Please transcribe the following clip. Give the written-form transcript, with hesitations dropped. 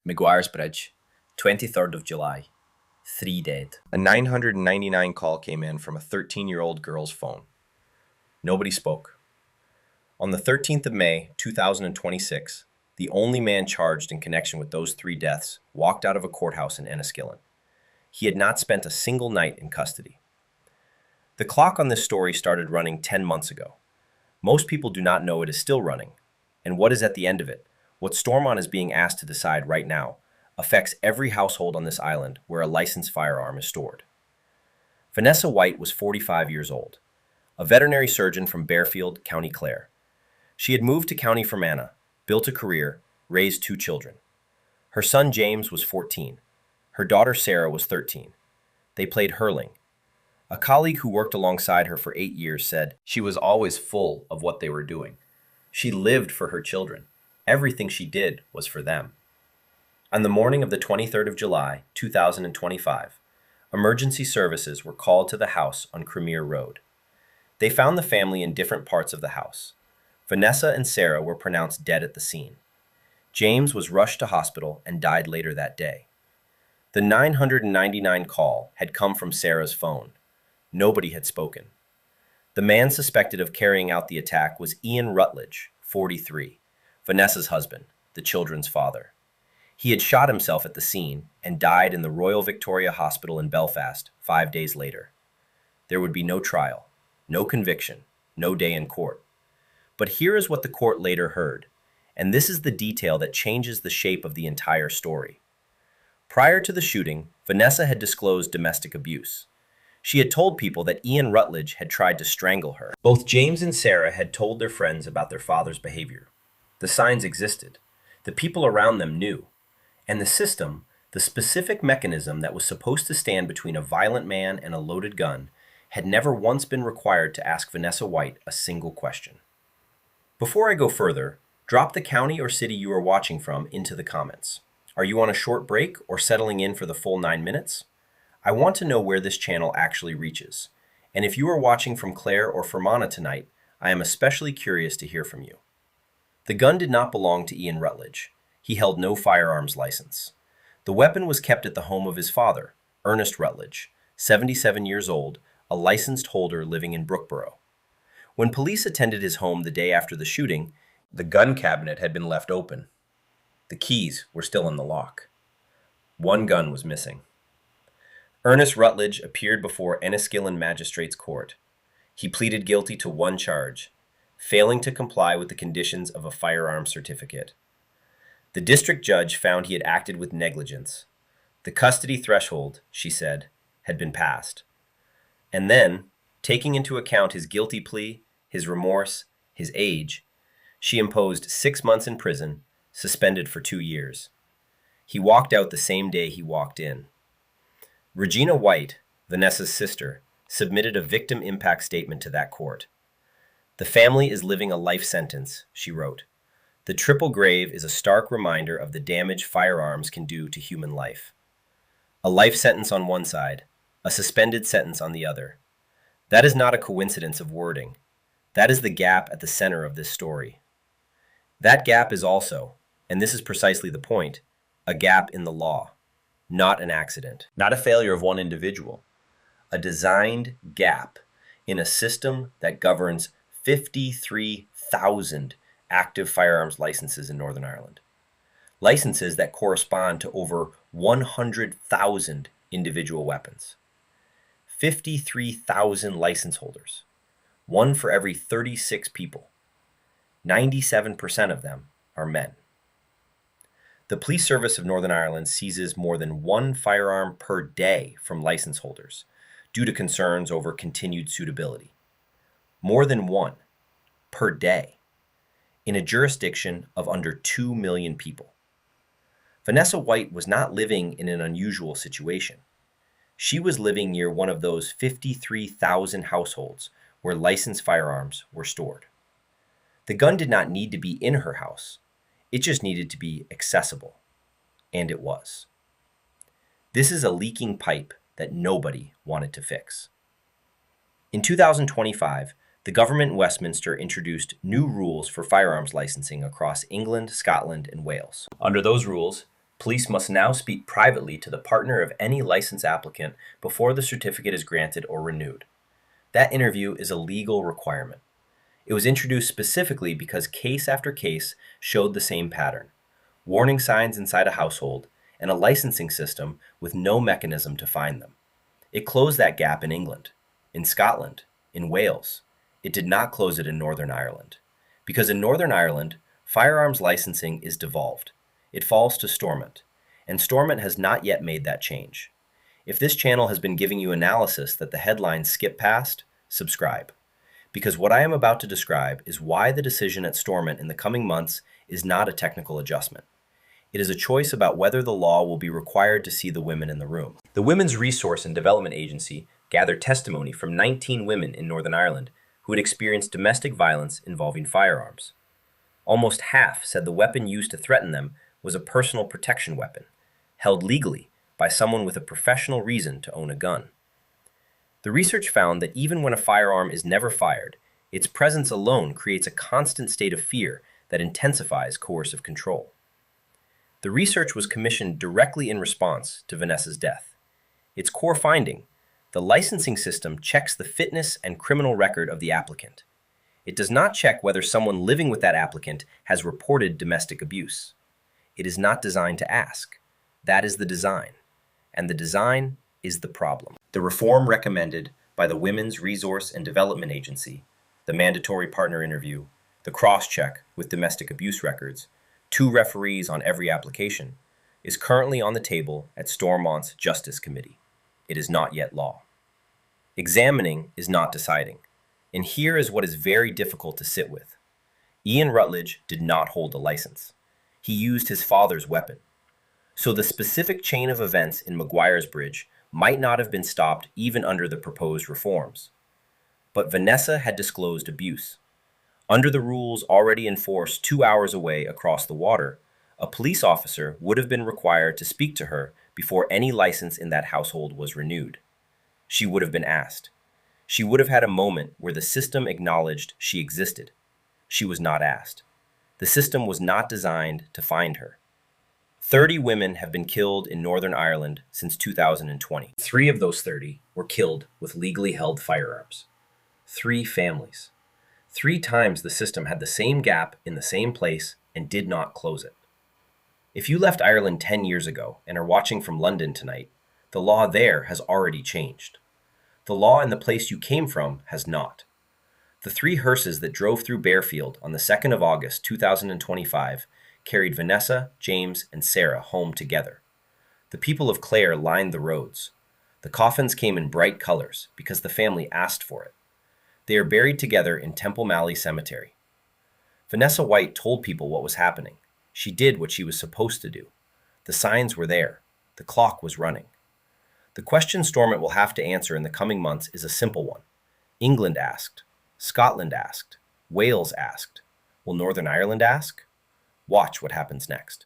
Maguire's Bridge, 23rd of July. 3 dead. A 999 call came in from a 13-year-old girl's phone. Nobody spoke. On the 13th of May, 2026, the only man charged in connection with those 3 deaths walked out of a courthouse in Enniskillen. He had not spent a single night in custody. The clock on this story started running 10 months ago. Most people do not know it is still running. And what is at the end of it, what Stormont is being asked to decide right now, affects every household on this island where a licensed firearm is stored. Vanessa Whyte was 45 years old, a veterinary surgeon from Bearfield, County Clare. She had moved to County Fermanagh, built a career, raised 2 children. Her son James was 14. Her daughter Sara was 13. They played hurling. A colleague who worked alongside her for 8 years said she was always full of what they were doing. She lived for her children. Everything she did was for them. On the morning of the 23rd of July, 2025, emergency services were called to the house on Cremere Road. They found the family in different parts of the house. Vanessa and Sara were pronounced dead at the scene. James was rushed to hospital and died later that day. The 999 call had come from Sara's phone. Nobody had spoken. The man suspected of carrying out the attack was Sara Rutledge, 43, Vanessa's husband, the children's father. He had shot himself at the scene and died in the Royal Victoria Hospital in Belfast 5 days later. There would be no trial, no conviction, no day in court. But here is what the court later heard, and this is the detail that changes the shape of the entire story. Prior to the shooting, Vanessa had disclosed domestic abuse. She had told people that Sara Rutledge had tried to strangle her. Both James and Sara had told their friends about their father's behavior. The signs existed. The people around them knew. And the system, the specific mechanism that was supposed to stand between a violent man and a loaded gun, had never once been required to ask Vanessa Whyte a single question. Before I go further, drop the county or city you are watching from into the comments. Are you on a short break or settling in for the full 9 minutes? I want to know where this channel actually reaches. And if you are watching from Clare or Fermanagh tonight, I am especially curious to hear from you. The gun did not belong to Sara Rutledge. He held no firearms license. The weapon was kept at the home of his father, Ernest Rutledge, 77 years old, a licensed holder living in Brookborough. When police attended his home the day after the shooting, the gun cabinet had been left open. The keys were still in the lock. One gun was missing. Ernest Rutledge appeared before Enniskillen Magistrates Court. He pleaded guilty to 1 charge, failing to comply with the conditions of a firearm certificate. The district judge found he had acted with negligence. The custody threshold, she said, had been passed. And then, taking into account his guilty plea, his remorse, his age, she imposed 6 months in prison, suspended for 2 years. He walked out the same day he walked in. Regina Whyte, Vanessa's sister, submitted a victim impact statement to that court. "The family is living a life sentence," she wrote. "The triple grave is a stark reminder of the damage firearms can do to human life. A life sentence on one side, a suspended sentence on the other. That is not a coincidence of wording. That is the gap at the center of this story. That gap is also, and this is precisely the point, a gap in the law, not an accident, not a failure of one individual, a designed gap in a system that governs 53,000 active firearms licenses in Northern Ireland. Licenses that correspond to over 100,000 individual weapons. 53,000 license holders, 1 for every 36 people. 97% of them are men. The Police Service of Northern Ireland seizes more than 1 firearm per day from license holders due to concerns over continued suitability. More than 1 per day in a jurisdiction of under 2 million people. Vanessa Whyte was not living in an unusual situation. She was living near one of those 53,000 households where licensed firearms were stored. The gun did not need to be in her house. It just needed to be accessible. And it was. This is a leaking pipe that nobody wanted to fix. In 2025, the government in Westminster introduced new rules for firearms licensing across England, Scotland, and Wales. Under those rules, Police must now speak privately to the partner of any licensed applicant before the certificate is granted or renewed. That interview is a legal requirement. It was introduced specifically because case after case showed the same pattern: warning signs inside a household and a licensing system with no mechanism to find them. It closed that gap in England, in Scotland, in Wales. It did not close it in Northern Ireland. Because in Northern Ireland, firearms licensing is devolved. It falls to Stormont, and Stormont has not yet made that change. If this channel has been giving you analysis that the headlines skip past, subscribe. Because what I am about to describe is why the decision at Stormont in the coming months is not a technical adjustment. It is a choice about whether the law will be required to see the women in the room. The Women's Resource and Development Agency gathered testimony from 19 women in Northern Ireland who had experienced domestic violence involving firearms. Almost half said the weapon used to threaten them was a personal protection weapon, held legally by someone with a professional reason to own a gun. The research found that even when a firearm is never fired, its presence alone creates a constant state of fear that intensifies coercive control. The research was commissioned directly in response to Vanessa's death. Its core finding: the licensing system checks the fitness and criminal record of the applicant. It does not check whether someone living with that applicant has reported domestic abuse. It is not designed to ask. That is the design. And the design is the problem. The reform recommended by the Women's Resource and Development Agency, the mandatory partner interview, the cross-check with domestic abuse records, 2 referees on every application, is currently on the table at Stormont Justice Committee. It is not yet law. Examining is not deciding. And here is what is very difficult to sit with. Ian Rutledge did not hold a license. He used his father's weapon. So the specific chain of events in Maguire's Bridge might not have been stopped even under the proposed reforms. But Vanessa had disclosed abuse. Under the rules already enforced 2 hours away across the water, a police officer would have been required to speak to her before any license in that household was renewed. She would have been asked. She would have had a moment where the system acknowledged she existed. She was not asked. The system was not designed to find her. 30 women have been killed in Northern Ireland since 2020. 3 of those 30 were killed with legally held firearms. 3 families. 3 times the system had the same gap in the same place and did not close it. If you left Ireland 10 years ago and are watching from London tonight, the law there has already changed. The law in the place you came from has not. The 3 hearses that drove through Bearfield on the 2nd of August 2025 carried Vanessa, James, and Sara home together. The people of Clare lined the roads. The coffins came in bright colors because the family asked for it. They are buried together in Temple Malley Cemetery. Vanessa Whyte told people what was happening. She did what she was supposed to do. The signs were there. The clock was running. The question Stormont will have to answer in the coming months is a simple one. England asked. Scotland asked. Wales asked. Will Northern Ireland ask? Watch what happens next.